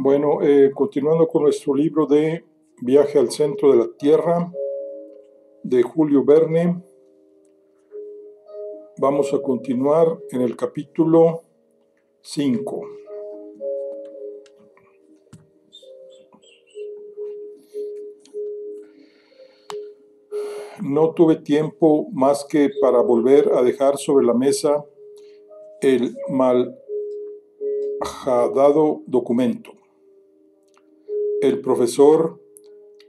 Bueno, continuando con nuestro libro de Viaje al centro de la Tierra de Julio Verne, vamos a continuar en el capítulo 5. No tuve tiempo más que para volver a dejar sobre la mesa el malhadado documento. El profesor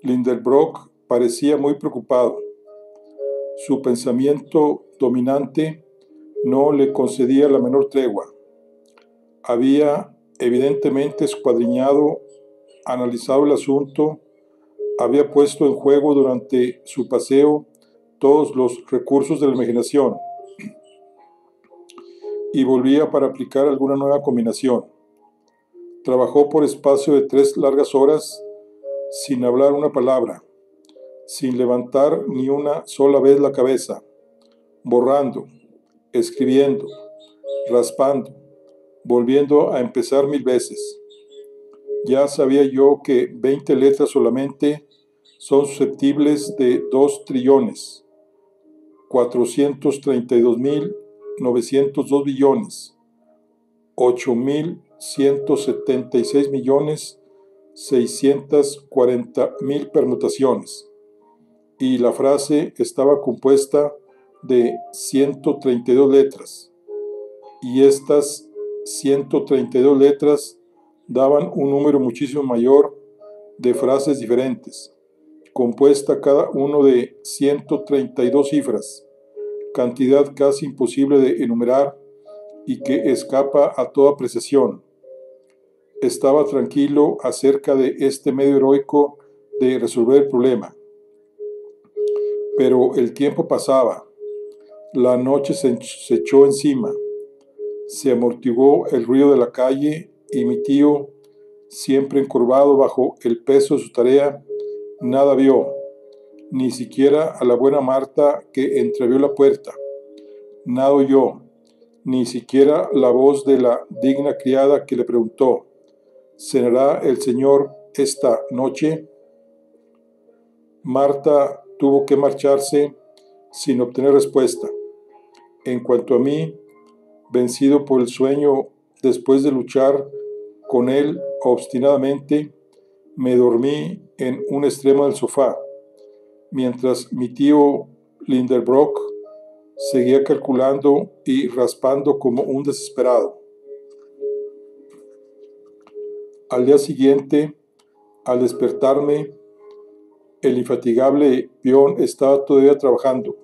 Lindenbrock parecía muy preocupado. Su pensamiento dominante no le concedía la menor tregua. Había evidentemente escuadriñado, analizado el asunto, había puesto en juego durante su paseo todos los recursos de la imaginación y volvía para aplicar alguna nueva combinación. Trabajó por espacio de 3 largas horas sin hablar una palabra, sin levantar ni una sola vez la cabeza, borrando, escribiendo, raspando, volviendo a empezar 1000 veces. Ya sabía yo que 20 letras solamente son susceptibles de 2 trillones, 432.902 billones, 8.176 millones, 640.000 permutaciones. Y la frase estaba compuesta de 132 letras. Y estas 132 letras daban un número muchísimo mayor de frases diferentes, compuesta cada uno de 132 cifras, cantidad casi imposible de enumerar y que escapa a toda apreciación. Estaba tranquilo acerca de este medio heroico de resolver el problema. Pero el tiempo pasaba, la noche se echó encima, se amortiguó el ruido de la calle y mi tío, siempre encorvado bajo el peso de su tarea, nada vio, ni siquiera a la buena Marta que entreabrió la puerta. Nada oyó, ni siquiera la voz de la digna criada que le preguntó: ¿cenará el señor esta noche? Marta tuvo que marcharse sin obtener respuesta. En cuanto a mí, vencido por el sueño después de luchar con él obstinadamente, me dormí en un extremo del sofá, mientras mi tío Lindenbrock seguía calculando y raspando como un desesperado. Al día siguiente, al despertarme, el infatigable peón estaba todavía trabajando.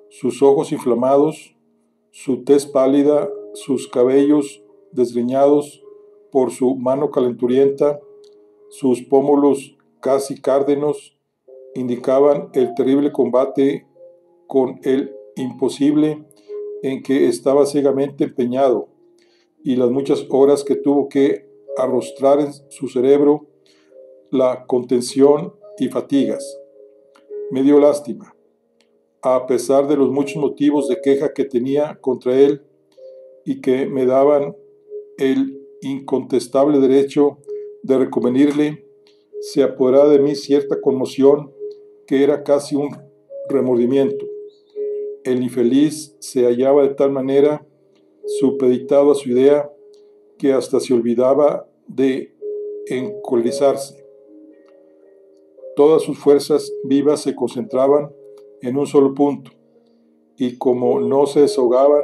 Sus ojos inflamados, su tez pálida, sus cabellos desgreñados por su mano calenturienta, sus pómulos casi cárdenos, indicaban el terrible combate con el imposible en que estaba ciegamente empeñado y las muchas horas que tuvo que arrostrar en su cerebro la contención y fatigas. Me dio lástima, a pesar de los muchos motivos de queja que tenía contra él y que me daban el incontestable derecho de reconvenirle. Se apoderaba de mí cierta conmoción que era casi un remordimiento. El infeliz se hallaba de tal manera supeditado a su idea que hasta se olvidaba de encolerizarse. Todas sus fuerzas vivas se concentraban en un solo punto, y como no se desahogaban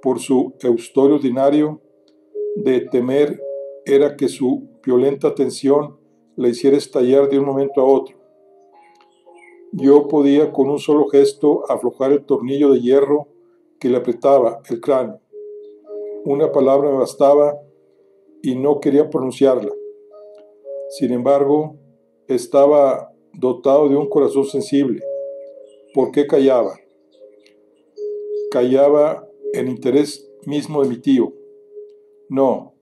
por su eustorio ordinario, de temer era que su violenta tensión la hiciera estallar de un momento a otro. Yo podía con un solo gesto aflojar el tornillo de hierro que le apretaba el cráneo. Una palabra me bastaba y no quería pronunciarla. Sin embargo, estaba dotado de un corazón sensible. ¿Por qué callaba? Callaba en interés mismo de mi tío. No,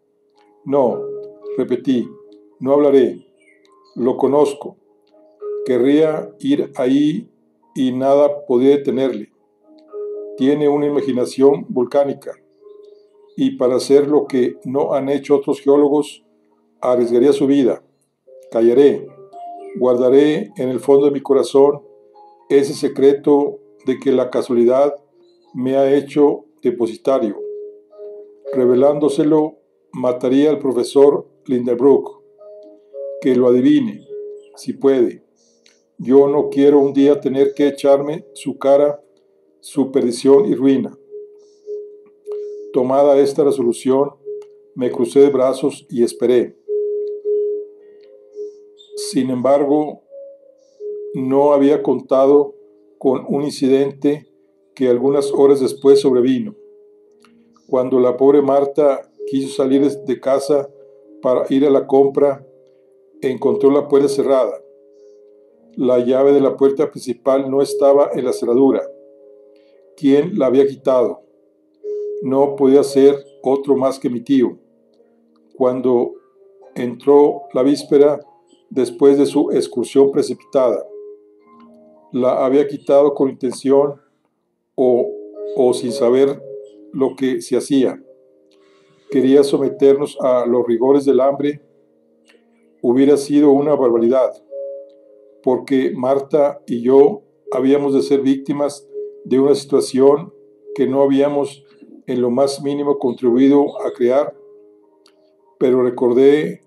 repetí, no hablaré. Lo conozco. Querría ir ahí y nada podía detenerle. Tiene una imaginación volcánica y para hacer lo que no han hecho otros geólogos, arriesgaría su vida. Callaré, guardaré en el fondo de mi corazón ese secreto de que la casualidad me ha hecho depositario. Revelándoselo, mataría al profesor Lindenbrook. Que lo adivine, si puede. Yo no quiero un día tener que echarme su cara, su perdición y ruina. Tomada esta resolución, me crucé de brazos y esperé. Sin embargo, no había contado con un incidente que algunas horas después sobrevino. Cuando la pobre Marta quiso salir de casa para ir a la compra, encontró la puerta cerrada. La llave de la puerta principal no estaba en la cerradura. ¿Quién la había quitado? No podía ser otro más que mi tío. Cuando entró la víspera, después de su excursión precipitada, la había quitado con intención o sin saber lo que se hacía. Quería someternos a los rigores del hambre. Hubiera sido una barbaridad, porque Marta y yo habíamos de ser víctimas de una situación que no habíamos en lo más mínimo contribuido a crear, pero recordé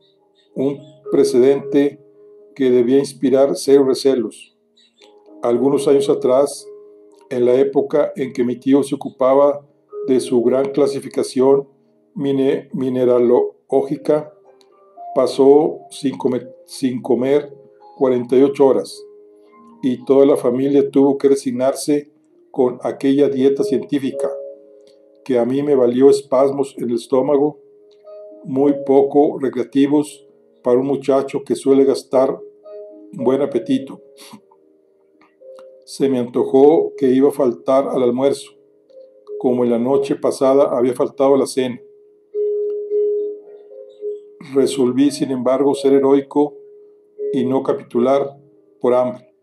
un precedente que debía inspirar serios recelos. Algunos años atrás, en la época en que mi tío se ocupaba de su gran clasificación mineralógica, pasó sin comer 48 horas y toda la familia tuvo que resignarse con aquella dieta científica que a mí me valió espasmos en el estómago, muy poco recreativos para un muchacho que suele gastar buen apetito. Se me antojó que iba a faltar al almuerzo, como en la noche pasada había faltado a la cena. Resolví, sin embargo, ser heroico y no capitular por hambre.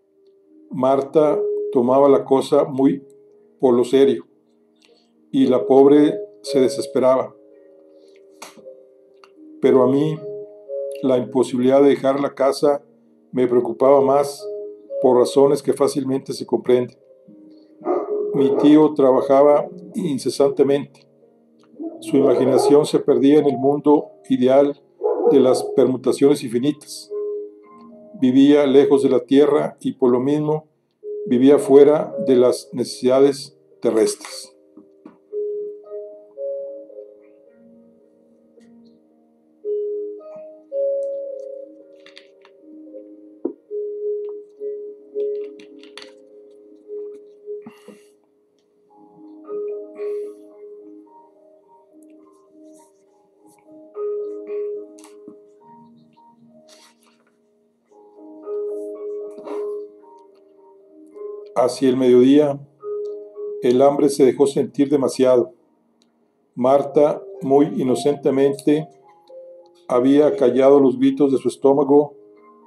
Marta tomaba la cosa muy por lo serio y la pobre se desesperaba. Pero a mí la imposibilidad de dejar la casa me preocupaba más por razones que fácilmente se comprenden. Mi tío trabajaba incesantemente. Su imaginación se perdía en el mundo ideal de las permutaciones infinitas. Vivía lejos de la tierra y por lo mismo vivía fuera de las necesidades terrestres. Hacia el mediodía, el hambre se dejó sentir demasiado. Marta, muy inocentemente, había callado los gritos de su estómago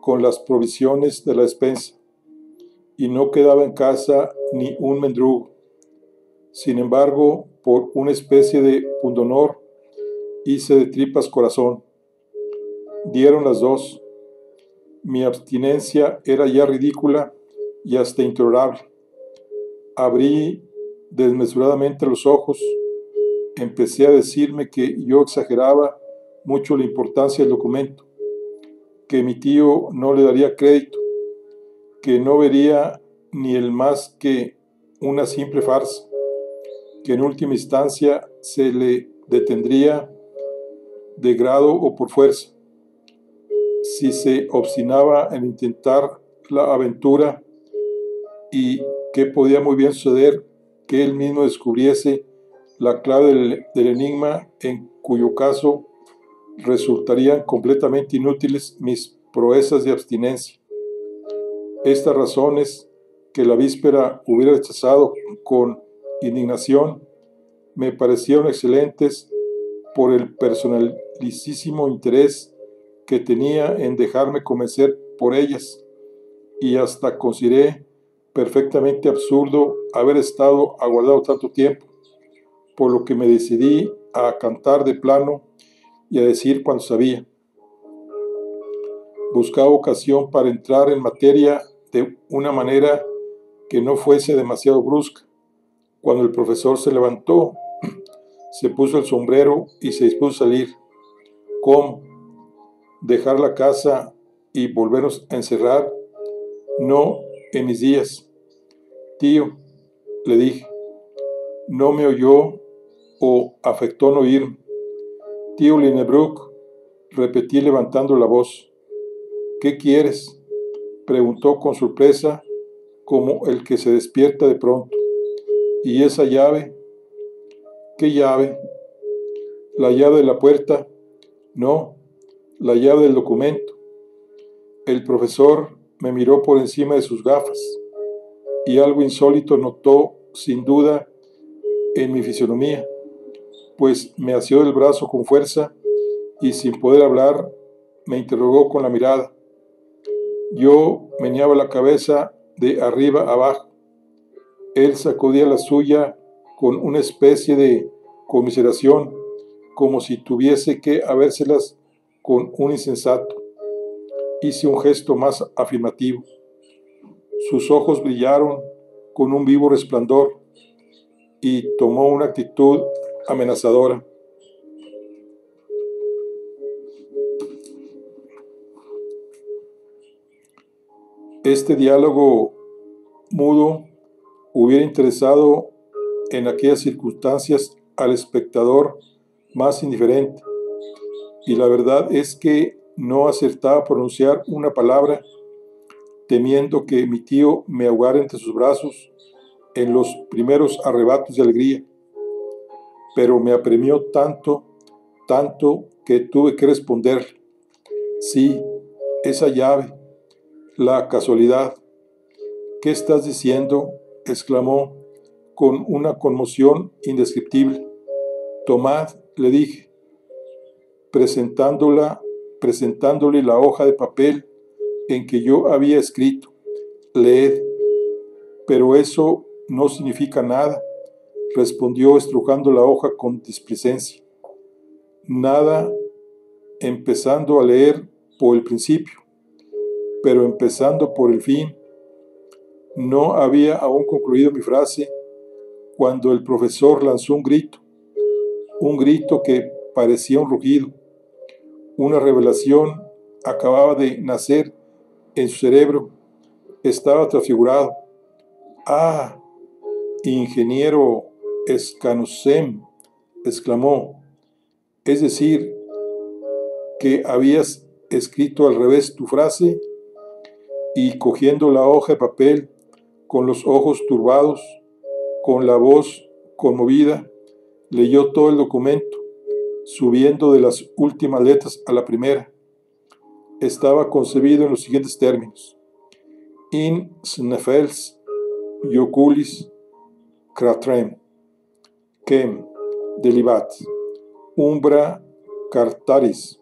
con las provisiones de la despensa, y no quedaba en casa ni un mendrugo. Sin embargo, por una especie de pundonor, hice de tripas corazón. Dieron las 2. Mi abstinencia era ya ridícula y hasta intolerable. Abrí desmesuradamente los ojos. Empecé a decirme que yo exageraba mucho la importancia del documento, que mi tío no le daría crédito, que no vería ni el más que una simple farsa, que en última instancia se le detendría de grado o por fuerza, si se obstinaba en intentar la aventura, y que podía muy bien suceder que él mismo descubriese la clave del enigma, en cuyo caso resultarían completamente inútiles mis proezas de abstinencia. Estas razones, que la víspera hubiera rechazado con indignación, me parecieron excelentes por el personalísimo interés que tenía en dejarme convencer por ellas, y hasta consideré perfectamente absurdo haber estado aguardando tanto tiempo, por lo que me decidí a cantar de plano y a decir cuanto sabía. Buscaba ocasión para entrar en materia de una manera que no fuese demasiado brusca. Cuando el profesor se levantó, se puso el sombrero y se dispuso a salir. ¿Cómo? ¿Dejar la casa y volvernos a encerrar? No en mis días. Tío, le dije. No me oyó o afectó no oírme. Tío Linnebrook, repetí levantando la voz. ¿Qué quieres? Preguntó con sorpresa, como el que se despierta de pronto. ¿Y esa llave? ¿Qué llave? ¿La llave de la puerta? No, la llave del documento. El profesor me miró por encima de sus gafas y algo insólito notó, sin duda, en mi fisonomía, pues me asió del brazo con fuerza y sin poder hablar me interrogó con la mirada. Yo meneaba la cabeza de arriba a abajo. Él sacudía la suya con una especie de conmiseración, como si tuviese que habérselas con un insensato. Hice un gesto más afirmativo. Sus ojos brillaron con un vivo resplandor y tomó una actitud amenazadora. Este diálogo mudo hubiera interesado en aquellas circunstancias al espectador más indiferente, y la verdad es que no acertaba a pronunciar una palabra, temiendo que mi tío me ahogara entre sus brazos en los primeros arrebatos de alegría. Pero me apremió tanto, tanto, que tuve que responderle. Sí, esa llave, la casualidad. ¿Qué estás diciendo? Exclamó con una conmoción indescriptible. Tomad, le dije, presentándole la hoja de papel en que yo había escrito. Leed. Pero eso no significa nada, respondió estrujando la hoja con displicencia. Nada, empezando a leer por el principio, pero empezando por el fin. No había aún concluido mi frase cuando el profesor lanzó un grito que parecía un rugido. Una revelación acababa de nacer en su cerebro. Estaba transfigurado. ¡Ah! Ingeniero Scanussem, exclamó. Es decir, que habías escrito al revés tu frase. Y cogiendo la hoja de papel, con los ojos turbados, con la voz conmovida, leyó todo el documento, subiendo de las últimas letras a la primera. Estaba concebido en los siguientes términos. In Sneffels Joculis Cratrem, Quem, Delibat, Umbra Cartaris,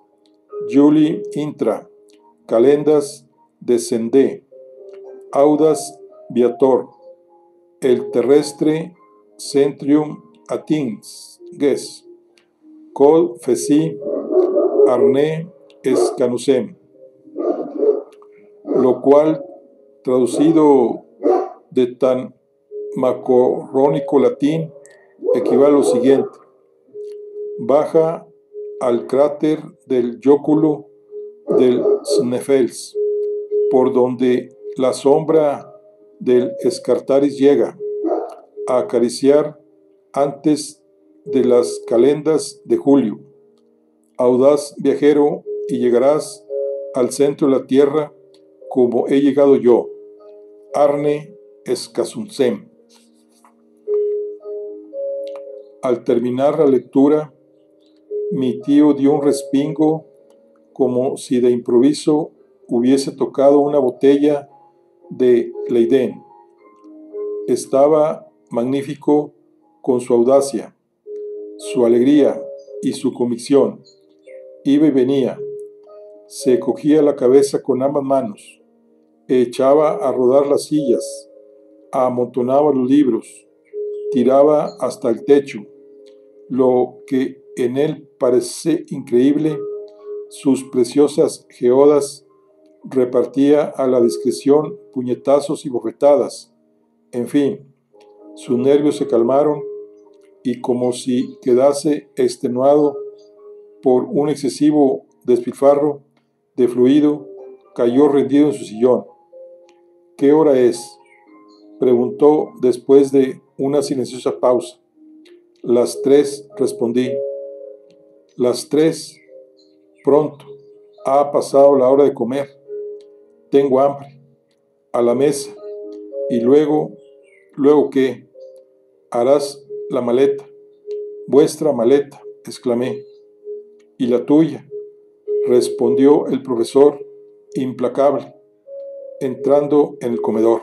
Juli Intra, Calendas Descende, Audas Viator, el terrestre Centrium Atins, Ges, Col Feci, Arne Scanussem, lo cual, traducido de tan macarrónico latín, equivale a lo siguiente: baja al cráter del Jóculo del Sneffels, por donde la sombra del Escartaris llega a acariciar antes de las calendas de julio. Audaz viajero, y llegarás al centro de la tierra como he llegado yo. Arne Scanussem. Al terminar la lectura, mi tío dio un respingo como si de improviso hubiese tocado una botella de Leiden. Estaba magnífico con su audacia, su alegría y su convicción. Iba y venía, se cogía la cabeza con ambas manos, echaba a rodar las sillas, amontonaba los libros, tiraba hasta el techo. Lo que en él parece increíble, sus preciosas geodas repartía a la discreción puñetazos y bofetadas. En fin, sus nervios se calmaron y, como si quedase extenuado por un excesivo despilfarro de fluido, cayó rendido en su sillón. ¿Qué hora es?, preguntó después de una silenciosa pausa. Las 3, respondí. Las 3, pronto. Ha pasado la hora de comer. Tengo hambre. A la mesa. Y luego, ¿luego qué? Harás la maleta. Vuestra maleta, exclamé. ¿Y la tuya?, respondió el profesor, implacable, entrando en el comedor.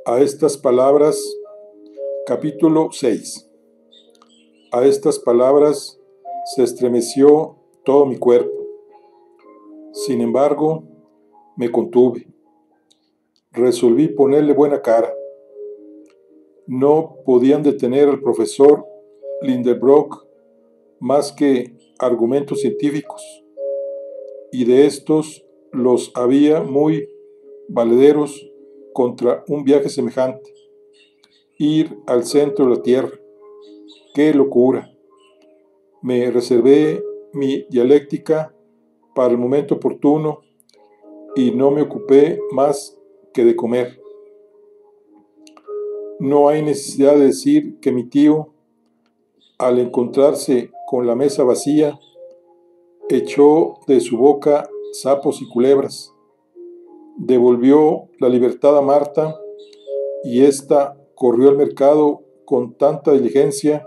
A estas palabras, capítulo 6. A estas palabras se estremeció todo mi cuerpo. Sin embargo, me contuve. Resolví ponerle buena cara. No podían detener al profesor Lindenbrock más que argumentos científicos, y de estos los había muy valederos contra un viaje semejante. Ir al centro de la Tierra. ¡Qué locura! Me reservé mi dialéctica para el momento oportuno y no me ocupé más que de comer. No hay necesidad de decir que mi tío, al encontrarse con la mesa vacía, echó de su boca sapos y culebras, devolvió la libertad a Marta y ésta corrió al mercado con tanta diligencia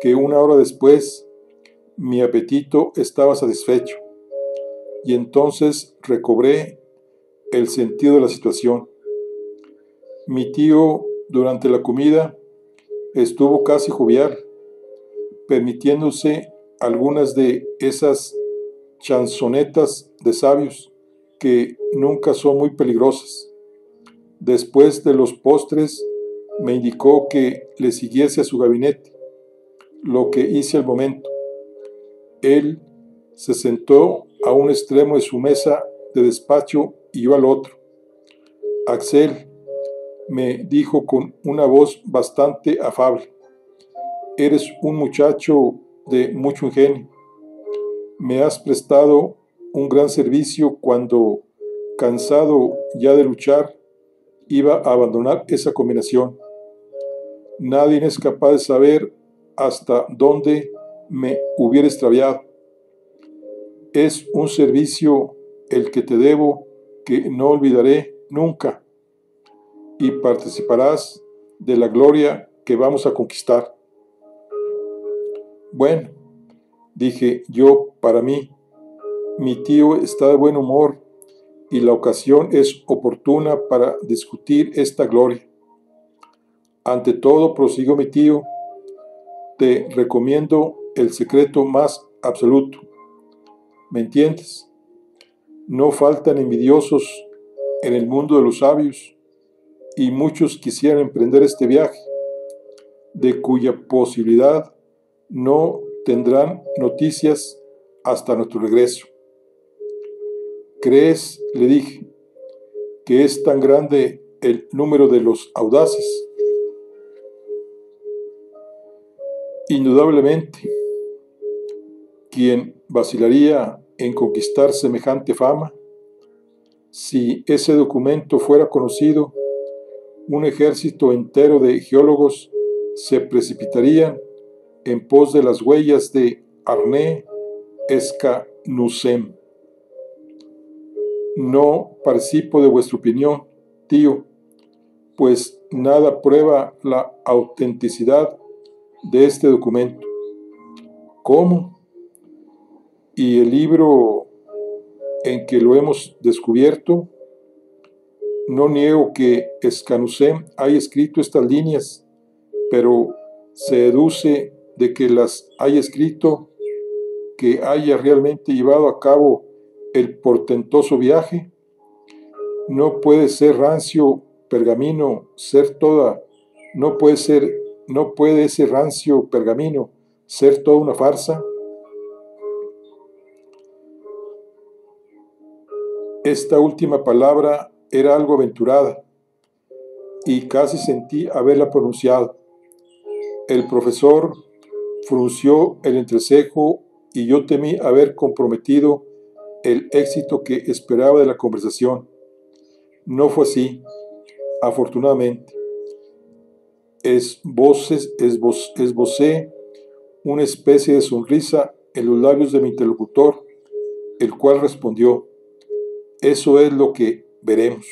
que una hora después mi apetito estaba satisfecho, y entonces recobré el sentido de la situación. Mi tío, durante la comida, estuvo casi jovial, permitiéndose algunas de esas chanzonetas de sabios que nunca son muy peligrosas. Después de los postres, me indicó que le siguiese a su gabinete, lo que hice al momento. Él se sentó a un extremo de su mesa de despacho y yo al otro. Axel, me dijo con una voz bastante afable, eres un muchacho de mucho ingenio. Me has prestado un gran servicio cuando, cansado ya de luchar, iba a abandonar esa combinación. Nadie es capaz de saber hasta dónde me hubiera extraviado. Es un servicio el que te debo que no olvidaré nunca, y participarás de la gloria que vamos a conquistar. Bueno, dije yo para mí, mi tío está de buen humor y la ocasión es oportuna para discutir esta gloria. Ante todo, prosiguió mi tío, te recomiendo el secreto más absoluto. ¿Me entiendes? No faltan envidiosos en el mundo de los sabios, y muchos quisieran emprender este viaje, de cuya posibilidad no tendrán noticias hasta nuestro regreso. ¿Crees, le dije, que es tan grande el número de los audaces? Indudablemente. ¿Quién vacilaría en conquistar semejante fama? Si ese documento fuera conocido, un ejército entero de geólogos se precipitarían en pos de las huellas de Arne Scanussem. No participo de vuestra opinión, tío, pues nada prueba la autenticidad de este documento. ¿Cómo? ¿Y el libro en que lo hemos descubierto? No niego que Scanussem haya escrito estas líneas, pero se deduce de que las haya escrito que haya realmente llevado a cabo el portentoso viaje? No puede ser rancio pergamino ser toda, no puede ese rancio pergamino ser toda una farsa. Esta última palabra era algo aventurada y casi sentí haberla pronunciado. El profesor frunció el entrecejo y yo temí haber comprometido el éxito que esperaba de la conversación. No fue así, afortunadamente. Esbocé una especie de sonrisa en los labios de mi interlocutor, el cual respondió: eso es lo que veremos.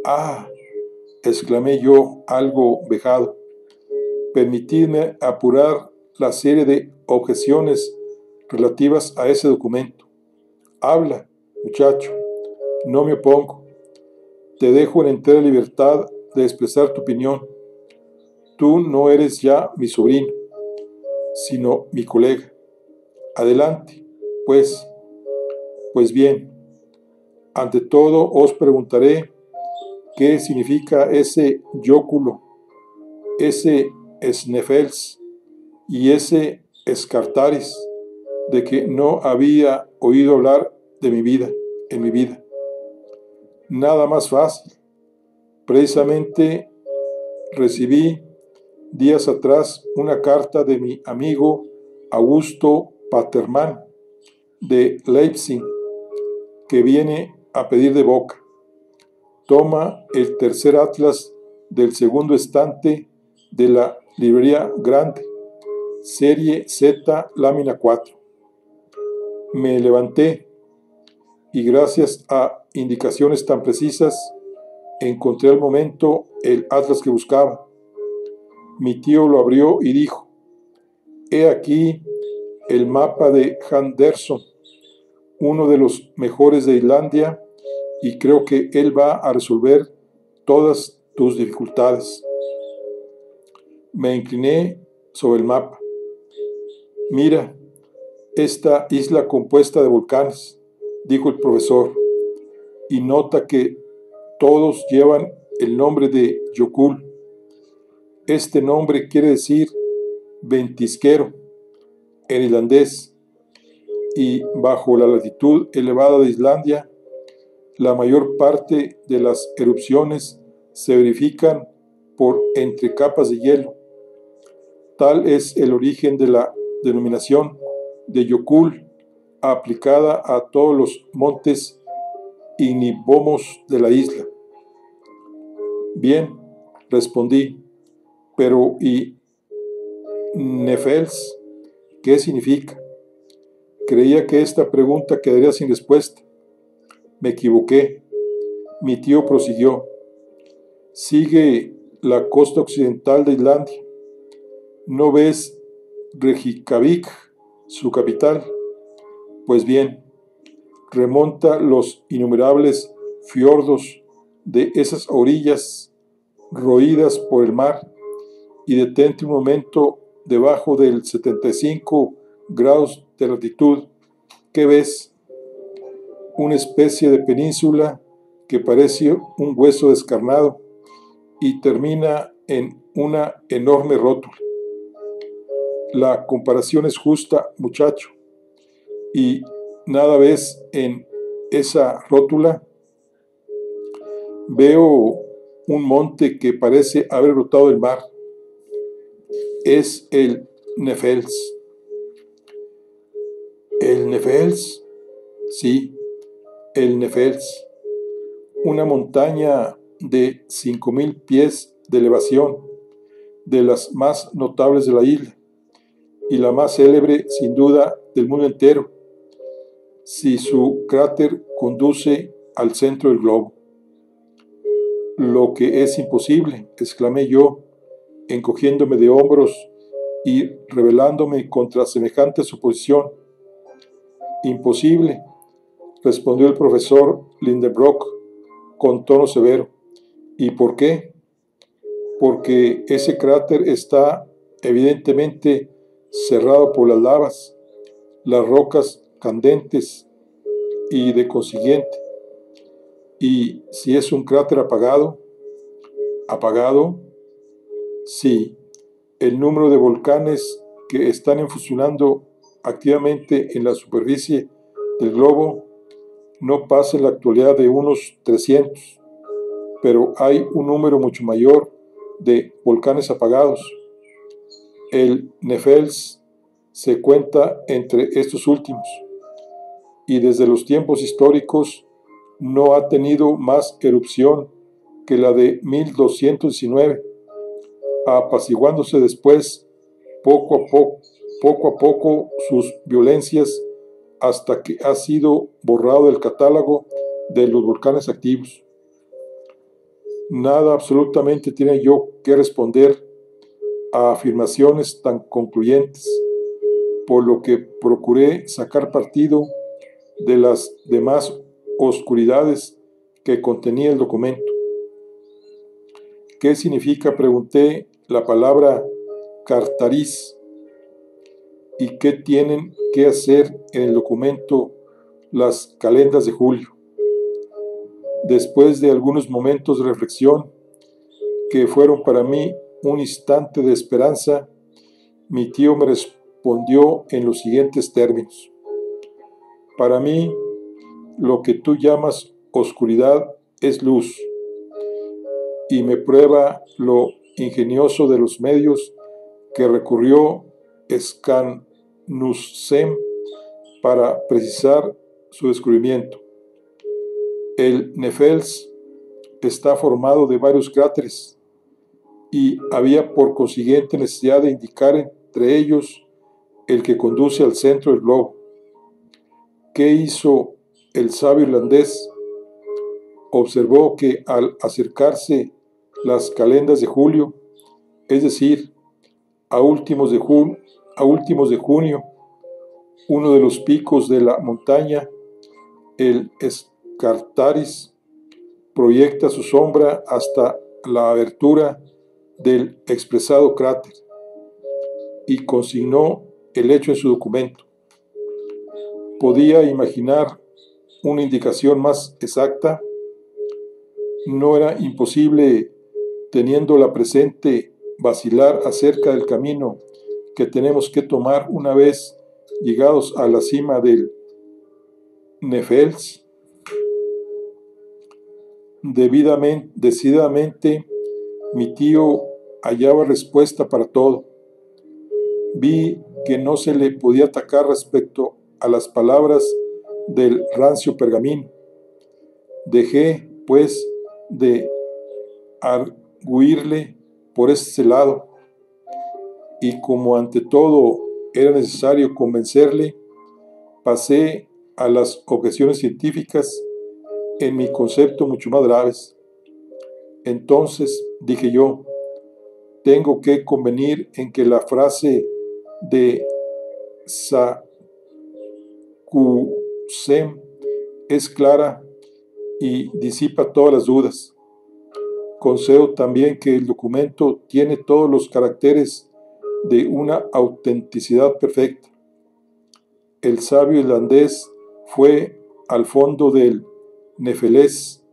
¡Ah!, exclamé yo, algo vejado. Permitidme apurar la serie de objeciones relativas a ese documento. Habla, muchacho, no me opongo. Te dejo en entera libertad de expresar tu opinión. Tú no eres ya mi sobrino, sino mi colega. Adelante, pues. Pues bien, ante todo os preguntaré qué significa ese yóculo, ese Sneffels y ese Escartaris de que no había oído hablar en mi vida. Nada más fácil. Precisamente recibí días atrás una carta de mi amigo Augusto Paterman de Leipzig, que viene a pedir de boca. Toma el tercer atlas del segundo estante de la librería grande, serie Z, lámina 4. Me levanté y gracias a indicaciones tan precisas encontré al momento el atlas que buscaba. Mi tío lo abrió y dijo: he aquí el mapa de Henderson, uno de los mejores de Islandia, y creo que él va a resolver todas tus dificultades. Me incliné sobre el mapa. Mira, esta isla compuesta de volcanes, dijo el profesor, y nota que todos llevan el nombre de Jökull. Este nombre quiere decir ventisquero en islandés, y bajo la latitud elevada de Islandia, la mayor parte de las erupciones se verifican por entre capas de hielo. Tal es el origen de la denominación de Jökull aplicada a todos los montes ignimos de la isla. Bien, respondí, pero ¿y Nefels qué significa? Creía que esta pregunta quedaría sin respuesta. Me equivoqué. Mi tío prosiguió: sigue la costa occidental de Islandia. ¿No ves Reykjavik, su capital? Pues bien, remonta los innumerables fiordos de esas orillas roídas por el mar y detente un momento debajo del 75 grados de latitud. ¿Qué ves? Una especie de península que parece un hueso descarnado y termina en una enorme rótula. La comparación es justa, muchacho. ¿Y nada ves en esa rótula? Veo un monte que parece haber brotado del mar. Es el Nefels. ¿El Nefels? Sí, el Nefels. Una montaña de 5.000 pies de elevación, de las más notables de la isla, y la más célebre, sin duda, del mundo entero, si su cráter conduce al centro del globo. Lo que es imposible, exclamé yo, encogiéndome de hombros y rebelándome contra semejante suposición. Imposible, respondió el profesor Lindenbrock con tono severo. ¿Y por qué? Porque ese cráter está evidentemente cerrado por las lavas, las rocas candentes y de consiguiente, y si es un cráter apagado, sí, el número de volcanes que están infusionando activamente en la superficie del globo no pasa en la actualidad de unos 300, pero hay un número mucho mayor de volcanes apagados. El Nefels se cuenta entre estos últimos, y desde los tiempos históricos no ha tenido más erupción que la de 1219, apaciguándose después poco a poco sus violencias hasta que ha sido borrado del catálogo de los volcanes activos. Nada absolutamente tiene yo que responder a afirmaciones tan concluyentes, por lo que procuré sacar partido de las demás oscuridades que contenía el documento. ¿Qué significa? Pregunté la palabra Cartaris. ¿Y qué tienen que hacer en el documento las calendas de julio? Después de algunos momentos de reflexión, que fueron para mí un instante de esperanza, mi tío me respondió en los siguientes términos. Para mí, lo que tú llamas oscuridad es luz, y me prueba lo ingenioso de los medios que recurrió Scannussem para precisar su descubrimiento. El Nefels está formado de varios cráteres, y había por consiguiente necesidad de indicar entre ellos el que conduce al centro del globo. ¿Qué hizo el sabio irlandés? Observó que al acercarse las calendas de julio, es decir, a últimos de junio, uno de los picos de la montaña, el Scartaris, proyecta su sombra hasta la abertura del expresado cráter, y consignó el hecho en su documento. ¿Podía imaginar una indicación más exacta? No era imposible, teniéndola presente, vacilar acerca del camino que tenemos que tomar una vez llegados a la cima del Nefels. Decididamente, mi tío hallaba respuesta para todo. Vi que no se le podía atacar respecto a las palabras del rancio pergamino. Dejé, pues, de arguirle por ese lado, y como ante todo era necesario convencerle, pasé a las objeciones científicas en mi concepto mucho más graves. Entonces dije yo, tengo que convenir en que la frase de Sacusem es clara y disipa todas las dudas. Concedo también que el documento tiene todos los caracteres de una autenticidad perfecta. El sabio irlandés fue al fondo del Nefelés,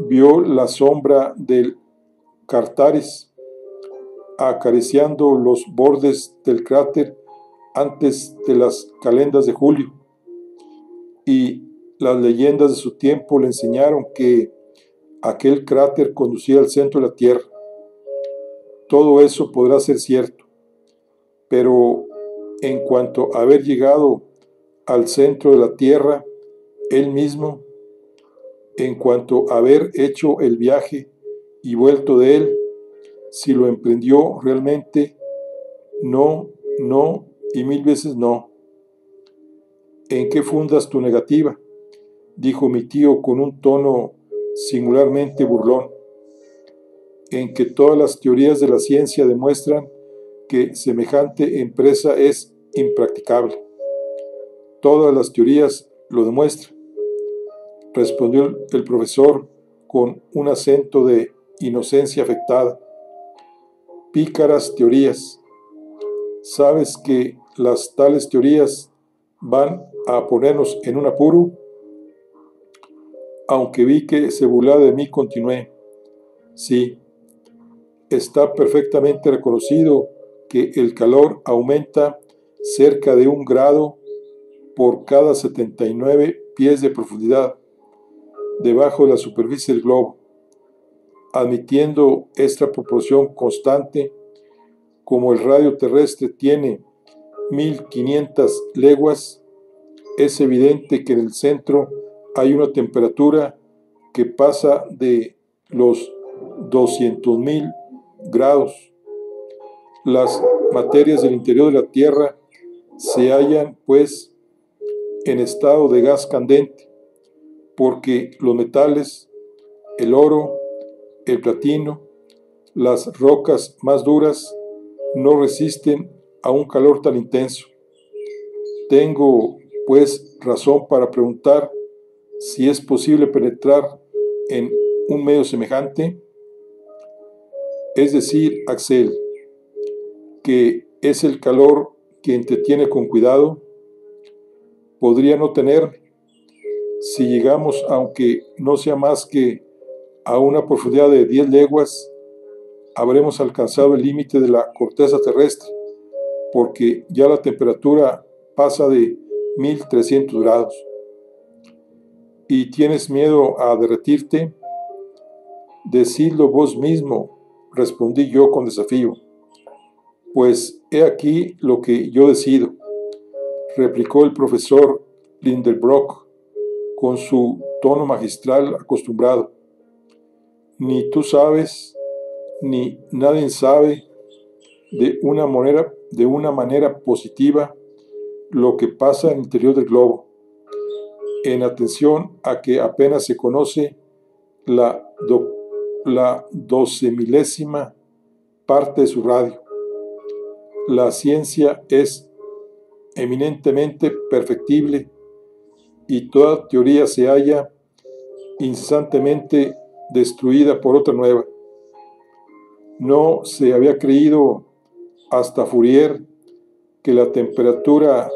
vio la sombra del Cartaris acariciando los bordes del cráter antes de las calendas de julio, y las leyendas de su tiempo le enseñaron que aquel cráter conducía al centro de la Tierra. Todo eso podrá ser cierto, pero en cuanto a haber llegado al centro de la Tierra él mismo, en cuanto a haber hecho el viaje y vuelto de él, si lo emprendió realmente, no y 1000 veces no. ¿En qué fundas tu negativa?, dijo mi tío con un tono singularmente burlón. En que todas las teorías de la ciencia demuestran que semejante empresa es impracticable. Todas las teorías lo demuestran, respondió el profesor con un acento de inocencia afectada. Pícaras teorías. Sabes que las tales teorías van a ponernos en un apuro. Aunque vi que se burlaba de mí, continué. Sí, está perfectamente reconocido que el calor aumenta cerca de 1 grado por cada 79 pies de profundidad debajo de la superficie del globo. Admitiendo esta proporción constante, como el radio terrestre tiene 1500 leguas, es evidente que en el centro hay una temperatura que pasa de los 200.000 grados. Las materias del interior de la Tierra se hallan, pues, en estado de gas candente, porque los metales, el oro, el platino, las rocas más duras, no resisten a un calor tan intenso. Tengo, pues, razón para preguntar si es posible penetrar en un medio semejante. Es decir, Axel, que es el calor que entretiene con cuidado. Podría no tener, si llegamos, aunque no sea más que a una profundidad de 10 leguas, habremos alcanzado el límite de la corteza terrestre, porque ya la temperatura pasa de 1300 grados. ¿Y tienes miedo a derretirte? Decidlo vos mismo, respondí yo con desafío. Pues he aquí lo que yo decido, replicó el profesor Lindenbrock con su tono magistral acostumbrado. Ni tú sabes, ni nadie sabe de una manera positiva lo que pasa en el interior del globo, en atención a que apenas se conoce la 12.000ª parte de su radio. La ciencia es eminentemente perfectible y toda teoría se halla incesantemente destruida por otra nueva. No se había creído hasta Fourier que la temperatura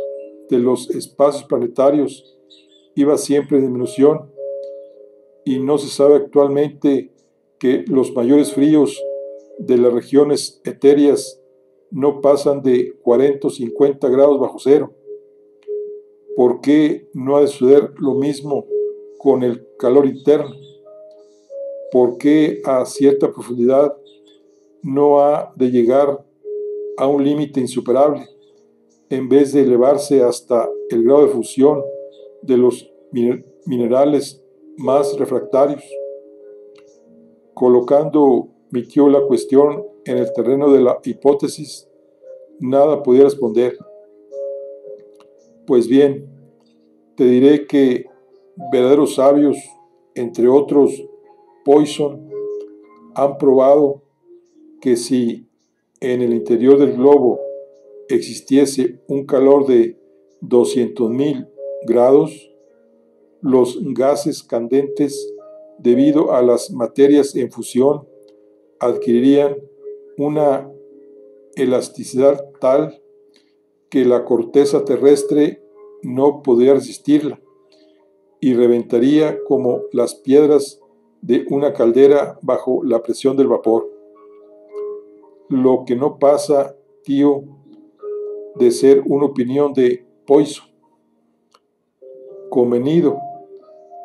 de los espacios planetarios iba siempre en disminución, y no se sabe actualmente que los mayores fríos de las regiones etéreas no pasan de 40 o 50 grados bajo cero. ¿Por qué no ha de suceder lo mismo con el calor interno? ¿Por qué a cierta profundidad no ha de llegar a un límite insuperable, en vez de elevarse hasta el grado de fusión de los minerales más refractarios? Colocando mi tío la cuestión en el terreno de la hipótesis, nada podía responder. Pues bien, te diré que verdaderos sabios, entre otros Poisson, han probado que si en el interior del globo existiese un calor de 200.000 grados, los gases candentes, debido a las materias en fusión, adquirirían una elasticidad tal que la corteza terrestre no podría resistirla y reventaría como las piedras de una caldera bajo la presión del vapor. Lo que no pasa, tío, de ser una opinión de Poisson. Convenido,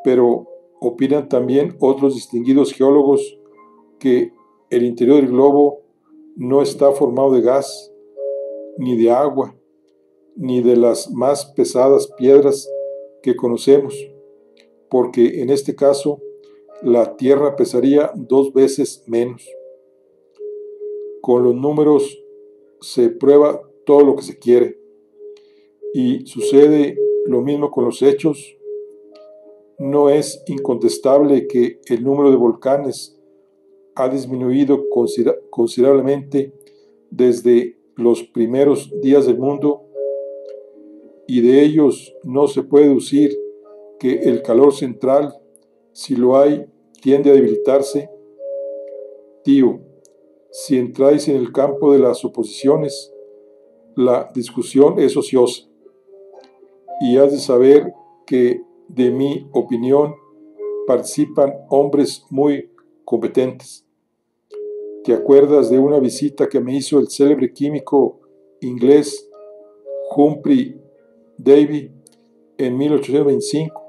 pero opinan también otros distinguidos geólogos que el interior del globo no está formado de gas, ni de agua, ni de las más pesadas piedras que conocemos, porque en este caso la Tierra pesaría 2 veces menos. Con los números se prueba todo lo que se quiere, y sucede lo mismo con los hechos. No es incontestable que el número de volcanes ha disminuido considerablemente desde los primeros días del mundo, y de ellos no se puede deducir que el calor central, si lo hay, tiende a debilitarse. Tío, si entráis en el campo de las suposiciones, la discusión es ociosa. y has de saber que de mi opinión participan hombres muy competentes. ¿Te acuerdas de una visita que me hizo el célebre químico inglés Humphrey Davy en 1825?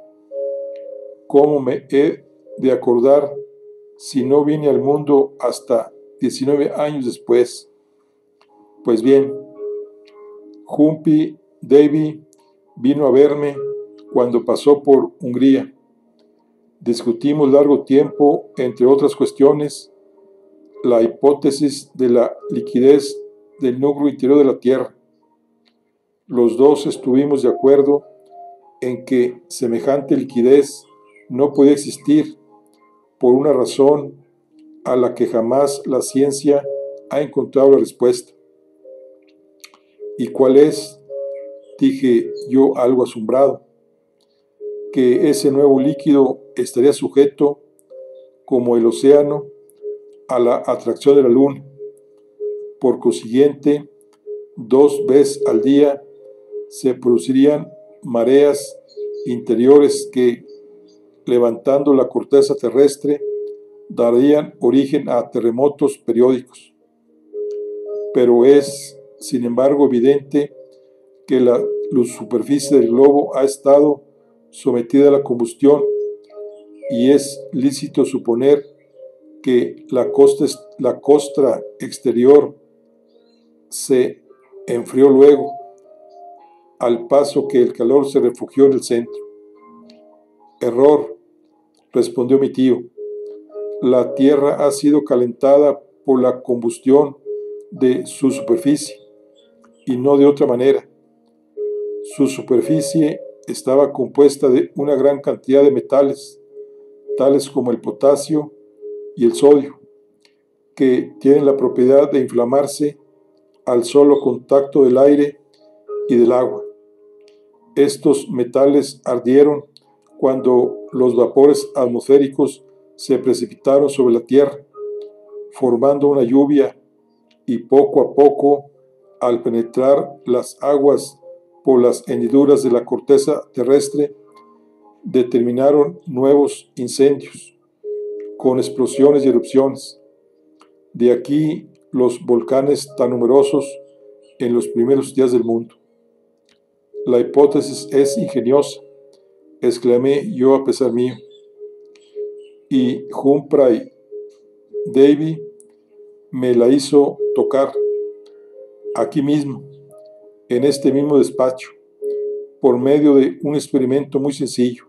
¿Cómo me he de acordar si no vine al mundo hasta 19 años después? Pues bien, Humphrey Davy vino a verme cuando pasó por Hungría. Discutimos largo tiempo, entre otras cuestiones, la hipótesis de la liquidez del núcleo interior de la Tierra. Los dos estuvimos de acuerdo en que semejante liquidez no podía existir por una razón a la que jamás la ciencia ha encontrado la respuesta. ¿Y cuál es? Dije yo algo asombrado. Que ese nuevo líquido estaría sujeto, como el océano, a la atracción de la luna. Por consiguiente, 2 veces al día se producirían mareas interiores que, levantando la corteza terrestre, darían origen a terremotos periódicos. Pero es, sin embargo, evidente que la superficie del globo ha estado sometida a la combustión y es lícito suponer que la costra exterior se enfrió luego, al paso que el calor se refugió en el centro. Error, respondió mi tío. La tierra ha sido calentada por la combustión de su superficie y no de otra manera. Su superficie estaba compuesta de una gran cantidad de metales, tales como el potasio y el sodio, que tienen la propiedad de inflamarse al solo contacto del aire y del agua. Estos metales ardieron cuando los vapores atmosféricos se precipitaron sobre la Tierra, formando una lluvia, y poco a poco, al penetrar las aguas por las hendiduras de la corteza terrestre, determinaron nuevos incendios, con explosiones y erupciones. De aquí los volcanes tan numerosos en los primeros días del mundo. La hipótesis es ingeniosa, exclamé yo a pesar mío. Y Humphrey Davy me la hizo tocar aquí mismo, en este mismo despacho, por medio de un experimento muy sencillo.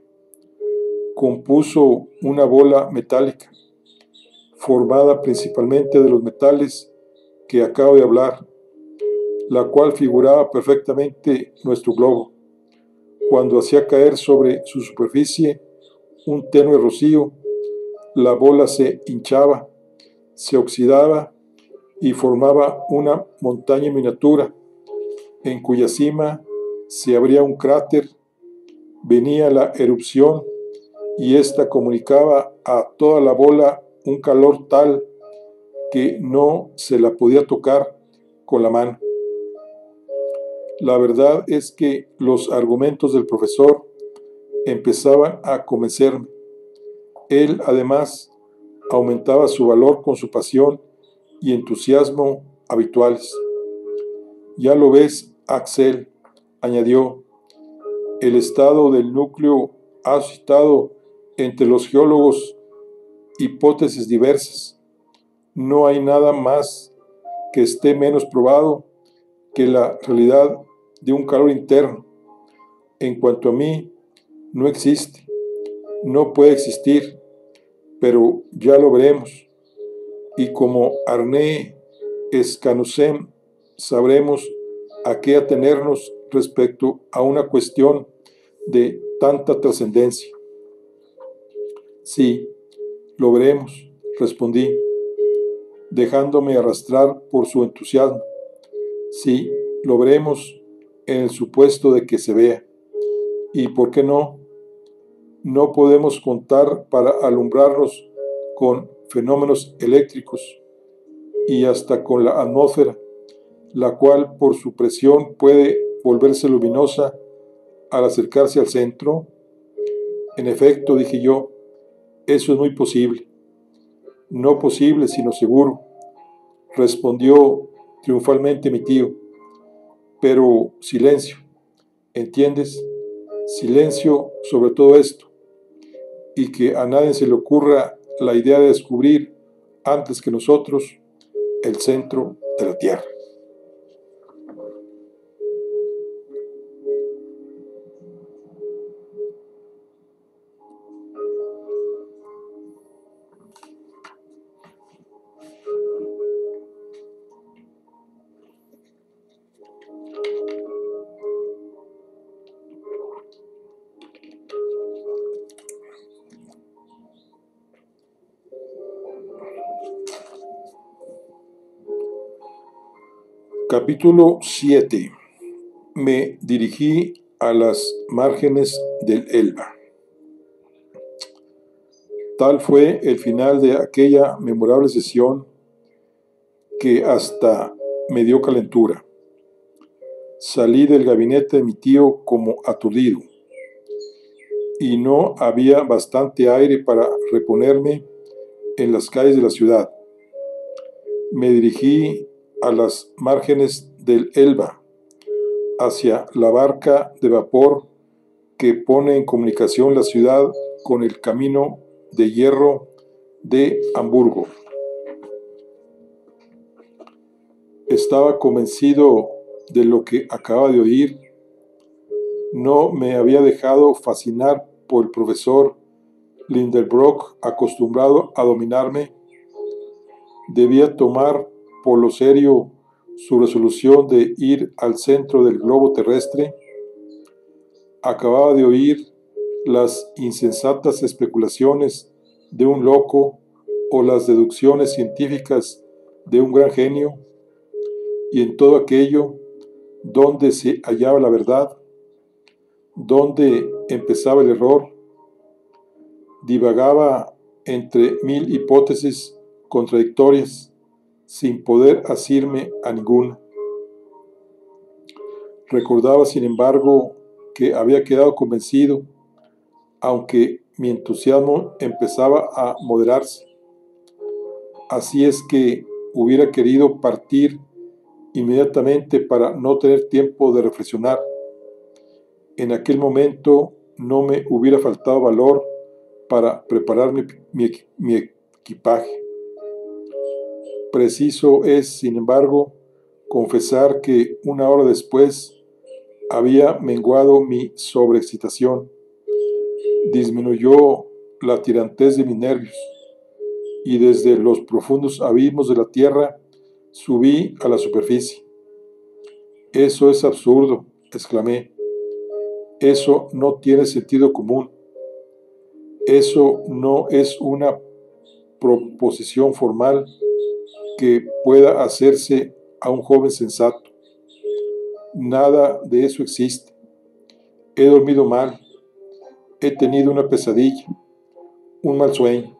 Compuso una bola metálica, formada principalmente de los metales que acabo de hablar, la cual figuraba perfectamente nuestro globo. Cuando hacía caer sobre su superficie un tenue rocío, la bola se hinchaba, se oxidaba y formaba una montaña miniatura, en cuya cima se abría un cráter. Venía la erupción y ésta comunicaba a toda la bola un calor tal que no se la podía tocar con la mano. La verdad es que los argumentos del profesor empezaban a convencerme. Él, además, aumentaba su valor con su pasión y entusiasmo habituales. Ya lo ves, Axel, añadió, el estado del núcleo ha suscitado entre los geólogos hipótesis diversas. No hay nada más que esté menos probado que la realidad de un calor interno. En cuanto a mí, no existe, no puede existir, pero ya lo veremos. Y como Arne Scanussem, sabremos a qué atenernos respecto a una cuestión de tanta trascendencia. Sí, lo veremos, respondí, dejándome arrastrar por su entusiasmo. Sí, lo veremos en el supuesto de que se vea. ¿Y por qué no? No podemos contar para alumbrarnos con fenómenos eléctricos y hasta con la atmósfera, la cual por su presión puede volverse luminosa al acercarse al centro. En efecto, dije yo, eso es muy posible. No posible, sino seguro, respondió triunfalmente mi tío. Pero silencio, ¿entiendes? Silencio sobre todo esto, y que a nadie se le ocurra la idea de descubrir, antes que nosotros, el centro de la Tierra. Capítulo 7. Me dirigí a las márgenes del Elba. Tal fue el final de aquella memorable sesión que hasta me dio calentura. Salí del gabinete de mi tío como aturdido, y no había bastante aire para reponerme en las calles de la ciudad. Me dirigí a las márgenes del Elba, hacia la barca de vapor que pone en comunicación la ciudad con el camino de hierro de Hamburgo. Estaba convencido de lo que acababa de oír. No me había dejado fascinar por el profesor Lindenbrock, acostumbrado a dominarme. Debía tomar por lo serio su resolución de ir al centro del globo terrestre. Acababa de oír las insensatas especulaciones de un loco o las deducciones científicas de un gran genio, y en todo aquello, ¿dónde se hallaba la verdad? ¿Dónde empezaba el error? Divagaba entre mil hipótesis contradictorias, sin poder asirme a ninguna. Recordaba, sin embargo, que había quedado convencido, aunque mi entusiasmo empezaba a moderarse. Así es que hubiera querido partir inmediatamente para no tener tiempo de reflexionar. En aquel momento no me hubiera faltado valor para preparar mi equipaje. Preciso es, sin embargo, confesar que una hora después había menguado mi sobreexcitación, disminuyó la tirantez de mis nervios, y desde los profundos abismos de la tierra subí a la superficie. «Eso es absurdo», exclamé. «Eso no tiene sentido común. Eso no es una proposición formal que pueda hacerse a un joven sensato. Nada de eso existe. He dormido mal. He tenido una pesadilla, un mal sueño».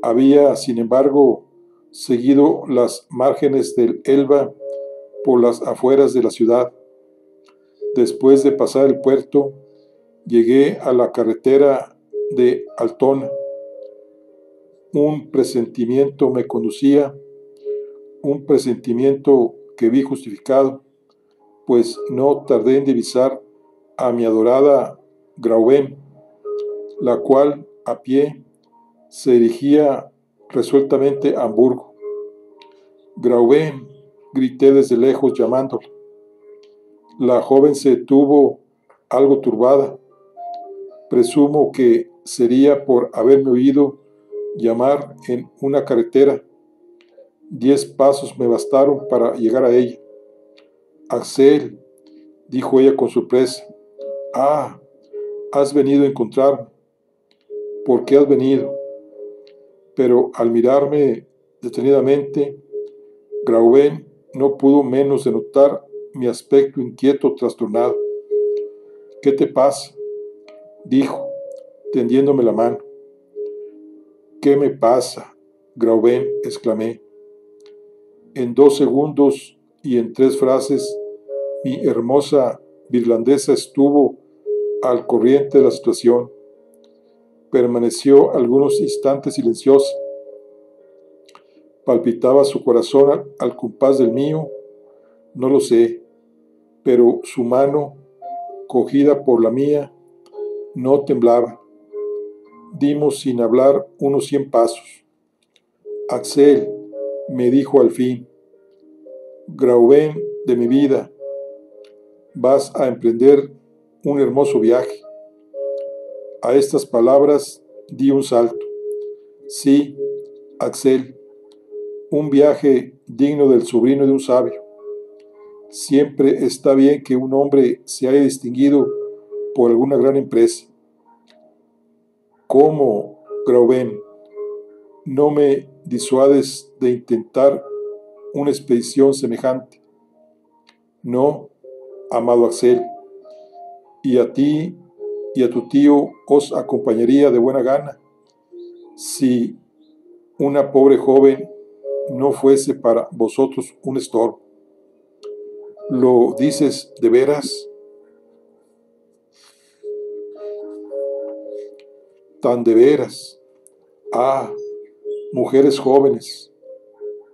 Había, sin embargo, seguido las márgenes del Elba por las afueras de la ciudad. Después de pasar el puerto, llegué a la carretera de Altona. Un presentimiento me conducía, un presentimiento que vi justificado, pues no tardé en divisar a mi adorada Graubén, la cual, a pie, se dirigía resueltamente a Hamburgo. «Graubén», grité desde lejos llamándola. La joven se detuvo algo turbada. Presumo que sería por haberme oído llamar en una carretera. 10 pasos me bastaron para llegar a ella. «Axel», dijo ella con sorpresa. «Ah, has venido a encontrarme. ¿Por qué has venido?» Pero al mirarme detenidamente, Graubén no pudo menos de notar mi aspecto inquieto, trastornado. «¿Qué te pasa?», dijo, tendiéndome la mano. «¿Qué me pasa, Graubén?», exclamé. En 2 segundos y en 3 frases, mi hermosa virlandesa estuvo al corriente de la situación. Permaneció algunos instantes silenciosa. ¿Palpitaba su corazón al compás del mío? No lo sé, pero su mano, cogida por la mía, no temblaba. Dimos sin hablar unos 100 pasos. Axel, me dijo al fin, Gravén de mi vida, vas a emprender un hermoso viaje. A estas palabras di un salto. Sí, Axel, un viaje digno del sobrino de un sabio. Siempre está bien que un hombre se haya distinguido por alguna gran empresa. ¿Cómo, Gravén, no me disuades de intentar una expedición semejante? No, amado Axel, y a ti y a tu tío os acompañaría de buena gana si una pobre joven no fuese para vosotros un estorbo. ¿Lo dices de veras? Tan de veras. Ah, mujeres jóvenes,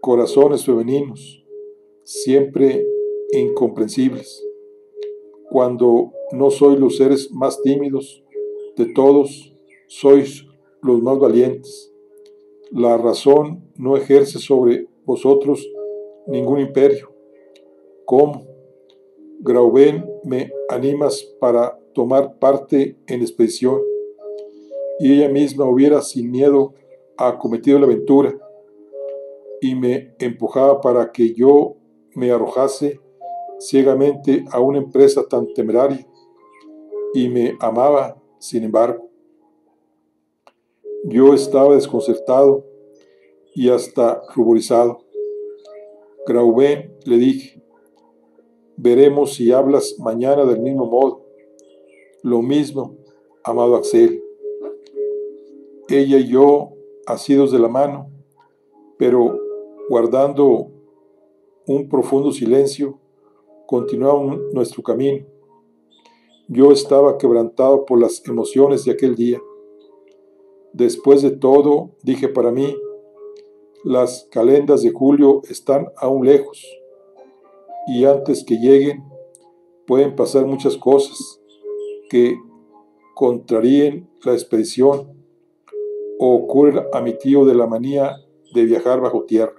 corazones femeninos, siempre incomprensibles. Cuando no sois los seres más tímidos de todos, sois los más valientes. La razón no ejerce sobre vosotros ningún imperio. ¿Cómo? Gravén, me animas para tomar parte en la expedición, y ella misma hubiera sin miedo acometido la aventura, y me empujaba para que yo me arrojase ciegamente a una empresa tan temeraria, y me amaba, sin embargo. Yo estaba desconcertado y hasta ruborizado. Gravén, le dije, veremos si hablas mañana del mismo modo. Lo mismo, amado Axel. Ella y yo, asidos de la mano, pero guardando un profundo silencio, continuamos nuestro camino. Yo estaba quebrantado por las emociones de aquel día. Después de todo, dije para mí, las calendas de julio están aún lejos, y antes que lleguen pueden pasar muchas cosas que contraríen la expedición o ocurren a mi tío de la manía de viajar bajo tierra.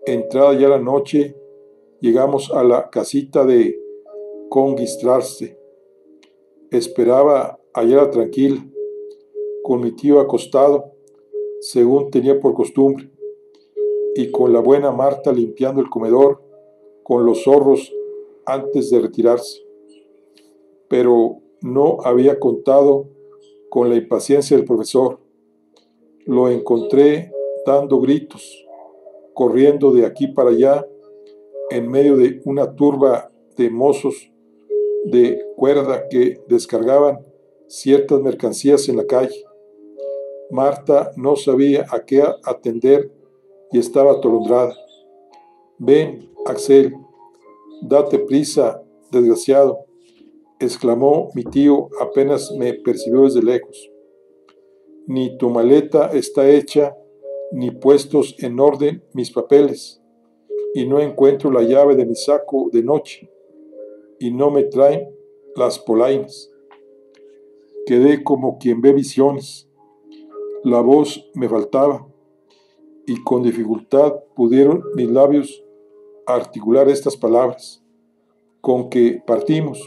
Entrada ya la noche, llegamos a la casita de Congistrarse. Esperaba hallarla tranquila, con mi tío acostado, según tenía por costumbre, y con la buena Marta limpiando el comedor con los zorros antes de retirarse. Pero no había contado con la impaciencia del profesor. Lo encontré dando gritos, corriendo de aquí para allá, en medio de una turba de mozos de cuerda que descargaban ciertas mercancías en la calle. Marta no sabía a qué atender y estaba atolondrada. Ven, Axel, date prisa, desgraciado, exclamó mi tío apenas me percibió desde lejos. Ni tu maleta está hecha, ni puestos en orden mis papeles, y no encuentro la llave de mi saco de noche, y no me traen las polainas. Quedé como quien ve visiones. La voz me faltaba, y con dificultad pudieron mis labios articular estas palabras. Con que partimos.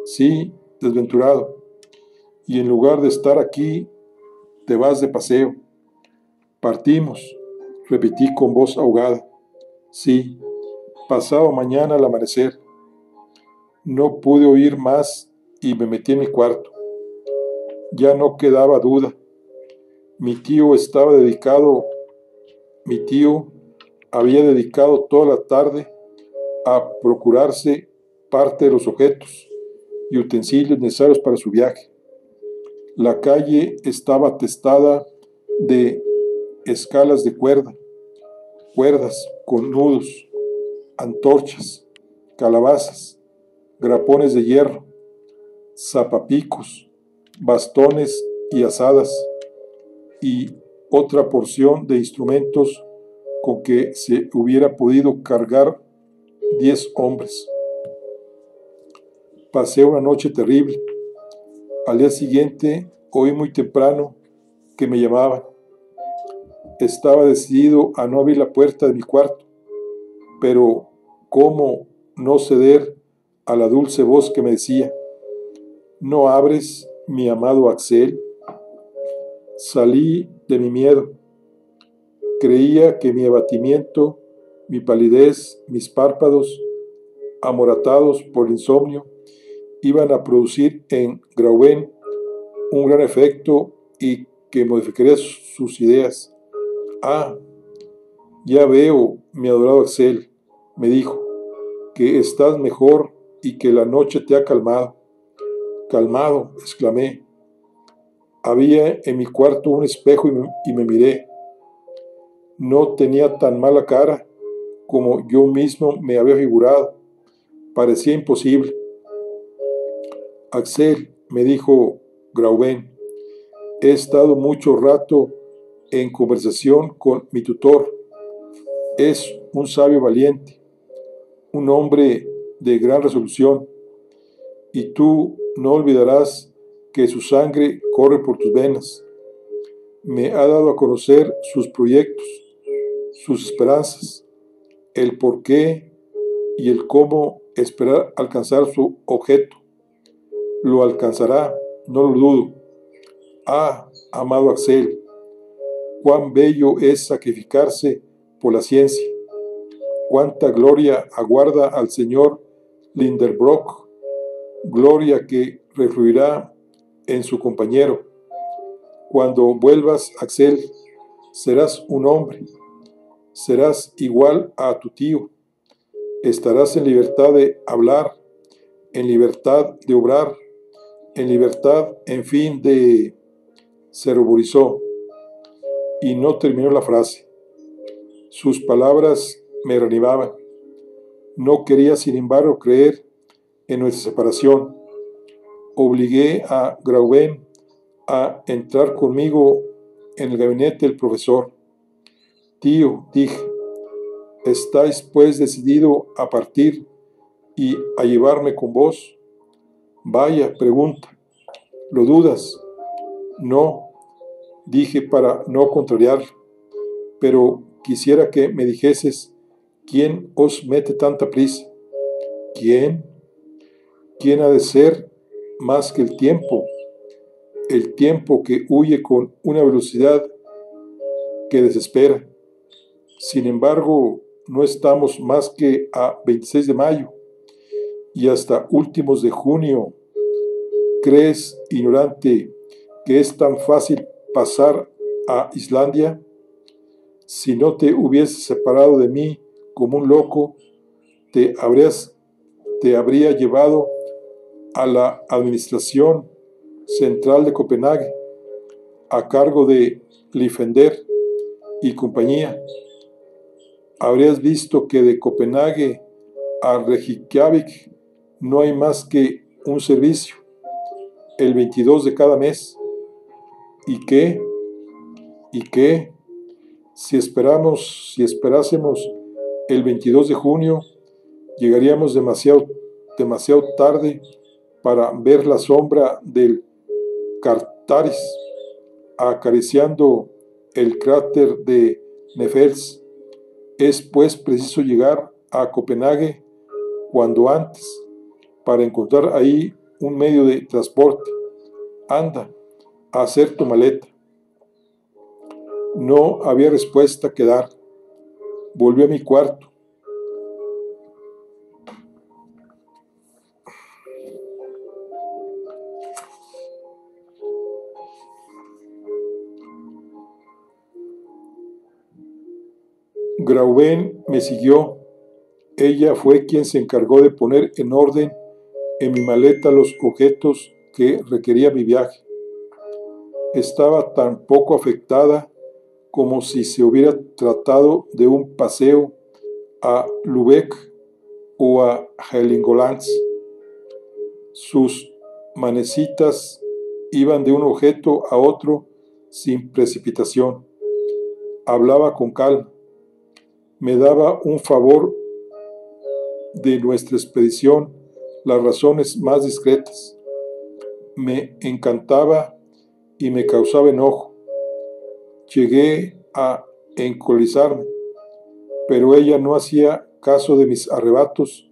Sí, desventurado. Y en lugar de estar aquí, te vas de paseo. Partimos, repetí con voz ahogada. Sí, pasado mañana al amanecer. No pude oír más y me metí en mi cuarto. Ya no quedaba duda. Mi tío había dedicado toda la tarde a procurarse parte de los objetos y utensilios necesarios para su viaje. La calle estaba atestada de escalas de cuerdas con nudos, antorchas, calabazas, grapones de hierro, zapapicos, bastones y azadas, y otra porción de instrumentos con que se hubiera podido cargar 10 hombres. Pasé una noche terrible. Al día siguiente oí muy temprano que me llamaban. Estaba decidido a no abrir la puerta de mi cuarto, pero ¿cómo no ceder a la dulce voz que me decía: ¿no abres, mi amado Axel? Salí de mi miedo. Creía que mi abatimiento, mi palidez, mis párpados, amoratados por el insomnio, iban a producir en Graubén un gran efecto y que modificaría sus ideas. Ah, ya veo, mi adorado Axel, me dijo, que estás mejor y que la noche te ha calmado. Calmado, exclamé. Había en mi cuarto un espejo y me miré. No tenía tan mala cara como yo mismo me había figurado. Parecía imposible. Axel, me dijo Graubén, he estado mucho rato en conversación con mi tutor. Es un sabio valiente, un hombre de gran resolución, y tú no olvidarás que su sangre corre por tus venas. Me ha dado a conocer sus proyectos, sus esperanzas, el por qué y el cómo esperar alcanzar su objeto. Lo alcanzará, no lo dudo. Ah, amado Axel, cuán bello es sacrificarse por la ciencia. Cuánta gloria aguarda al señor Lindenbrock, gloria que refluirá en su compañero. Cuando vuelvas, Axel, serás un hombre, serás igual a tu tío, estarás en libertad de hablar, en libertad de obrar, en libertad, en fin, de... Se ruborizó y no terminó la frase. Sus palabras me reanimaban. No quería, sin embargo, creer en nuestra separación. Obligué a Graubén a entrar conmigo en el gabinete del profesor. Tío, dije, ¿estáis pues decidido a partir y a llevarme con vos? Vaya, pregunta. ¿Lo dudas? No, dije para no contrariarlo, pero quisiera que me dijeses quién os mete tanta prisa. ¿Quién? ¿Quién ha de ser más que el tiempo que huye con una velocidad que desespera? Sin embargo, no estamos más que a 26 de mayo y hasta últimos de junio. ¿Crees, ignorante, que es tan fácil pasar a Islandia? Si no te hubieses separado de mí como un loco, te habría llevado a la administración central de Copenhague, a cargo de Liffender y compañía. Habrías visto que de Copenhague a Reykjavik no hay más que un servicio, el 22 de cada mes. ¿Y qué? ¿Y qué? Si esperásemos el 22 de junio, llegaríamos demasiado tarde para ver la sombra del Cartaris acariciando el cráter de Nefels. Es pues preciso llegar a Copenhague cuando antes, para encontrar ahí un medio de transporte. Anda, a hacer tu maleta. No había respuesta que dar. Volví a mi cuarto. Graubén me siguió. Ella fue quien se encargó de poner en orden en mi maleta los objetos que requería mi viaje. Estaba tan poco afectada como si se hubiera tratado de un paseo a Lübeck o a Helgoland. Sus manecitas iban de un objeto a otro sin precipitación. Hablaba con calma. Me daba un favor de nuestra expedición las razones más discretas. Me encantaba y me causaba enojo. Llegué a encolerizarme, pero ella no hacía caso de mis arrebatos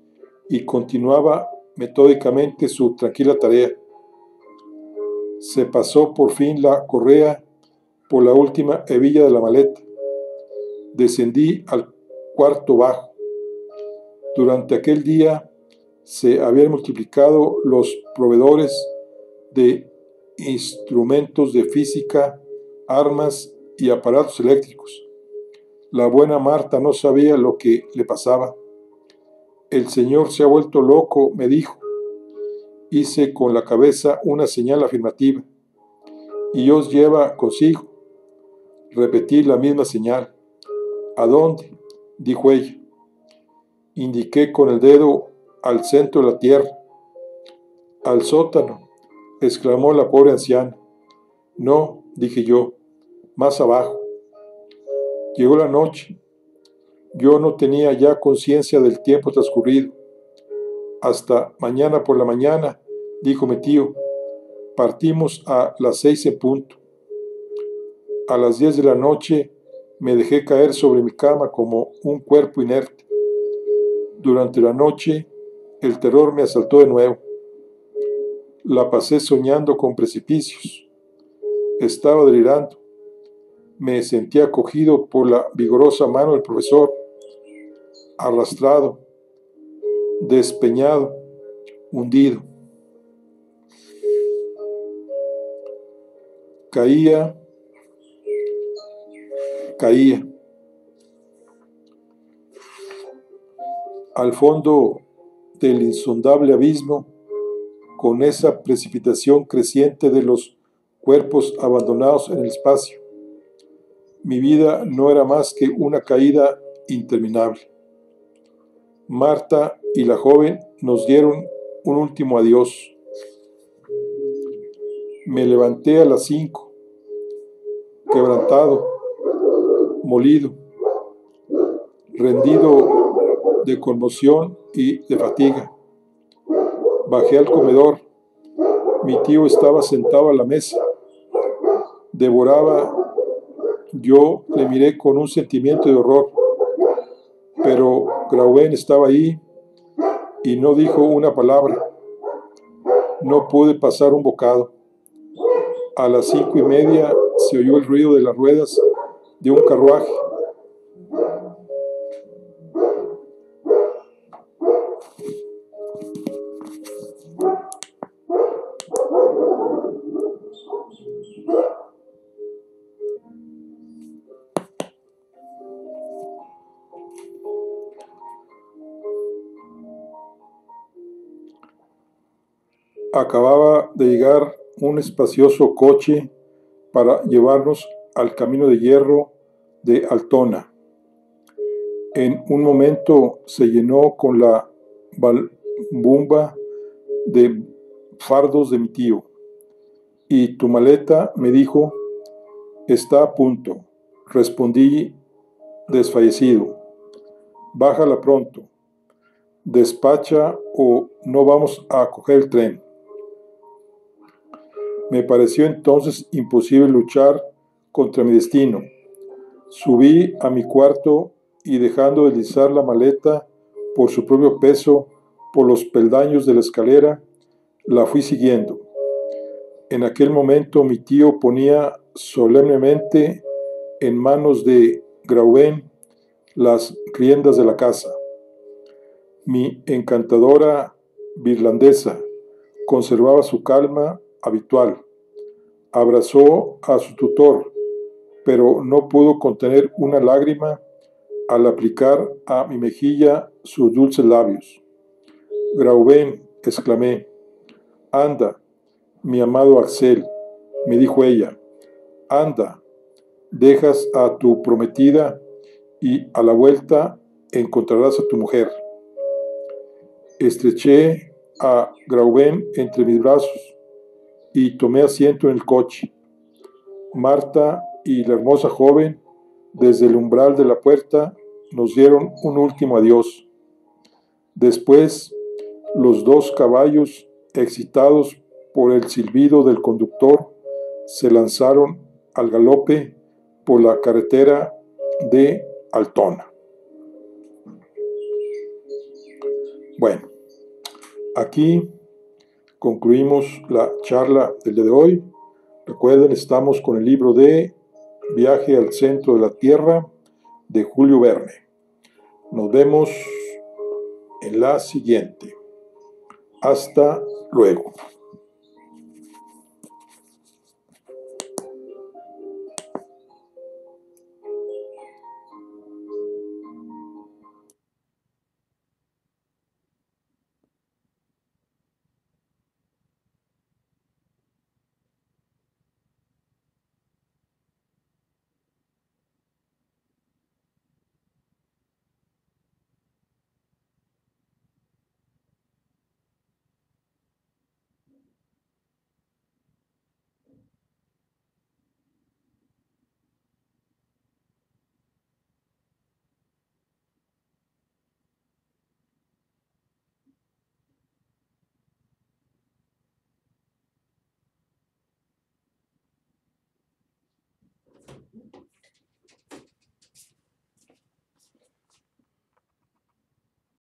y continuaba metódicamente su tranquila tarea. Se pasó por fin la correa por la última hebilla de la maleta. Descendí al cuarto bajo. Durante aquel día se habían multiplicado los proveedores de instrumentos de física, armas y aparatos eléctricos. La buena Marta no sabía lo que le pasaba. El señor se ha vuelto loco, me dijo. Hice con la cabeza una señal afirmativa. Y os lleva consigo. Repetí la misma señal. ¿A dónde? Dijo ella. Indiqué con el dedo al centro de la tierra. Al sótano, exclamó la pobre anciana. No, dije yo, más abajo. Llegó la noche. Yo no tenía ya conciencia del tiempo transcurrido. Hasta mañana por la mañana, dijo mi tío. Partimos a las 6 en punto. A las 10 de la noche me dejé caer sobre mi cama como un cuerpo inerte. Durante la noche, el terror me asaltó de nuevo. La pasé soñando con precipicios. Estaba delirando. Me sentía cogido por la vigorosa mano del profesor, arrastrado, despeñado, hundido. Caía. Al fondo del insondable abismo, con esa precipitación creciente de los cuerpos abandonados en el espacio. Mi vida no era más que una caída interminable. Marta y la joven nos dieron un último adiós. Me levanté a las 5, quebrantado, molido, rendido de conmoción y de fatiga. Bajé al comedor. Mi tío estaba sentado a la mesa. Devoraba. Yo le miré con un sentimiento de horror. Pero Graubén estaba ahí y no dijo una palabra. No pude pasar un bocado. A las 5:30 se oyó el ruido de las ruedas de un carruaje. Acababa de llegar un espacioso coche para llevarnos al camino de hierro de Altona. En un momento se llenó con la balbumba de fardos de mi tío. ¿Y tu maleta? Me dijo. Está a punto, respondí desfallecido. Bájala pronto. Despacha o no vamos a coger el tren. Me pareció entonces imposible luchar contra mi destino. Subí a mi cuarto y dejando deslizar la maleta por su propio peso por los peldaños de la escalera, la fui siguiendo. En aquel momento mi tío ponía solemnemente en manos de Graubén las riendas de la casa. Mi encantadora virlandesa conservaba su calma habitual. Abrazó a su tutor, pero no pudo contener una lágrima al aplicar a mi mejilla sus dulces labios. Graubén, exclamé. Anda, mi amado Axel, me dijo ella. Anda, dejas a tu prometida y a la vuelta encontrarás a tu mujer. Estreché a Graubén entre mis brazos y tomé asiento en el coche. Marta y la hermosa joven, desde el umbral de la puerta, nos dieron un último adiós. Después, los dos caballos, excitados por el silbido del conductor, se lanzaron al galope por la carretera de Altona. Bueno, aquí concluimos la charla del día de hoy. Recuerden, estamos con el libro de Viaje al centro de la Tierra de Julio Verne. Nos vemos en la siguiente. Hasta luego.